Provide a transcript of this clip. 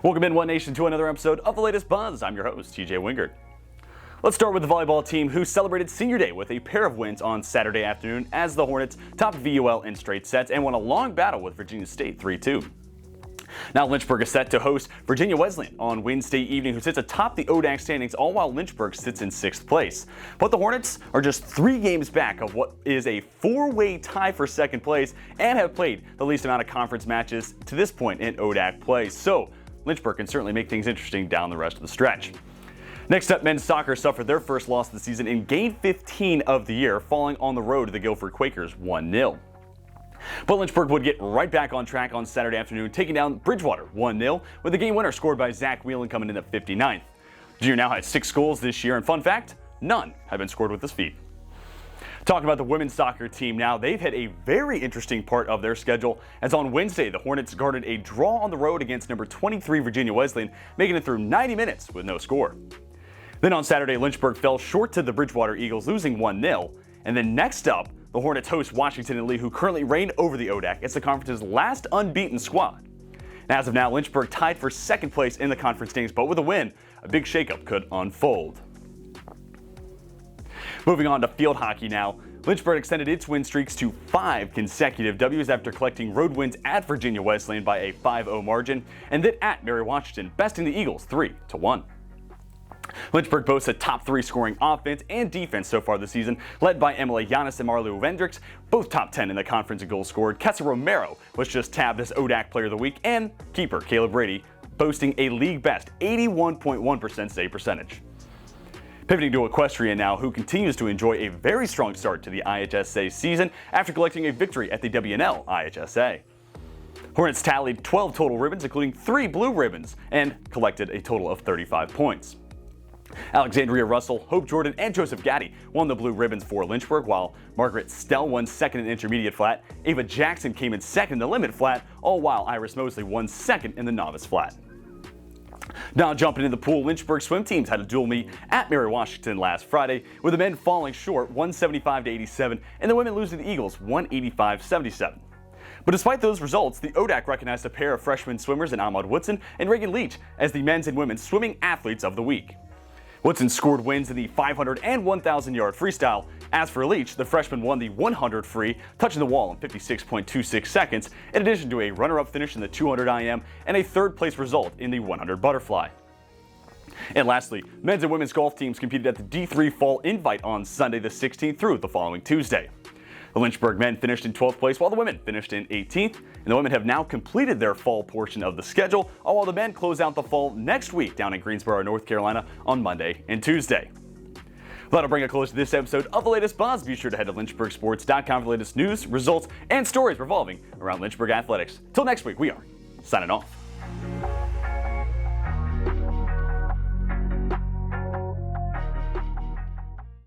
Welcome in, One Nation, to another episode of the latest Buzz. I'm your host, TJ Wingert. Let's start with the volleyball team, who celebrated Senior Day with a pair of wins on Saturday afternoon as the Hornets topped VUL in straight sets and won a long battle with Virginia State 3-2. Now Lynchburg is set to host Virginia Wesleyan on Wednesday evening, who sits atop the ODAC standings, all while Lynchburg sits in 6th place. But the Hornets are just 3 games back of what is a 4-way tie for 2nd place and have played the least amount of conference matches to this point in ODAC play. So Lynchburg can certainly make things interesting down the rest of the stretch. Next up, men's soccer suffered their first loss of the season in Game 15 of the year, falling on the road to the Guilford Quakers 1-0. But Lynchburg would get right back on track on Saturday afternoon, taking down Bridgewater 1-0, with the game winner scored by Zach Whelan coming in at 59th. Junior now has 6 goals this year, and fun fact, none have been scored with this feat. Talking about the women's soccer team now, they've had a very interesting part of their schedule, as on Wednesday, the Hornets guarded a draw on the road against number 23 Virginia Wesleyan, making it through 90 minutes with no score. Then on Saturday, Lynchburg fell short to the Bridgewater Eagles, losing 1-0. And then next up, the Hornets host Washington and Lee, who currently reign over the ODAC. It's the conference's last unbeaten squad. And as of now, Lynchburg tied for 2nd place in the conference standings, but with a win, a big shakeup could unfold. Moving on to field hockey now, Lynchburg extended its win streaks to 5 consecutive W's after collecting road wins at Virginia Wesleyan by a 5-0 margin, and then at Mary Washington, besting the Eagles 3-1. Lynchburg boasts a top 3 scoring offense and defense so far this season, led by Emily Yanis and Marlou Vendricks, both top 10 in the conference in goals scored. Kessa Romero was just tabbed as ODAC Player of the Week, and keeper Caleb Brady boasting a league-best 81.1% save percentage. Pivoting to Equestrian now, who continues to enjoy a very strong start to the IHSA season after collecting a victory at the WNL IHSA. Hornets tallied 12 total ribbons, including 3 blue ribbons, and collected a total of 35 points. Alexandria Russell, Hope Jordan, and Joseph Gaddy won the blue ribbons for Lynchburg, while Margaret Stell won 2nd in intermediate flat, Ava Jackson came in 2nd in the limit flat, all while Iris Mosley won 2nd in the novice flat. Now jumping in the pool, Lynchburg swim teams had a dual meet at Mary Washington last Friday, with the men falling short 175-87 and the women losing to the Eagles 185-77. But despite those results, the ODAC recognized a pair of freshman swimmers in Ahmad Woodson and Reagan Leach as the men's and women's swimming athletes of the week. Woodson scored wins in the 500 and 1,000 yard freestyle. As for Leach, the freshman won the 100 free, touching the wall in 56.26 seconds, in addition to a runner-up finish in the 200 IM and a 3rd place result in the 100 butterfly. And lastly, men's and women's golf teams competed at the D3 Fall Invite on Sunday the 16th through the following Tuesday. The Lynchburg men finished in 12th place, while the women finished in 18th, and the women have now completed their fall portion of the schedule, all while the men close out the fall next week down in Greensboro, North Carolina on Monday and Tuesday. Well, that'll bring a close to this episode of the latest Buzz. Be sure to head to lynchburgsports.com for the latest news, results, and stories revolving around Lynchburg athletics. Till next week, we are signing off.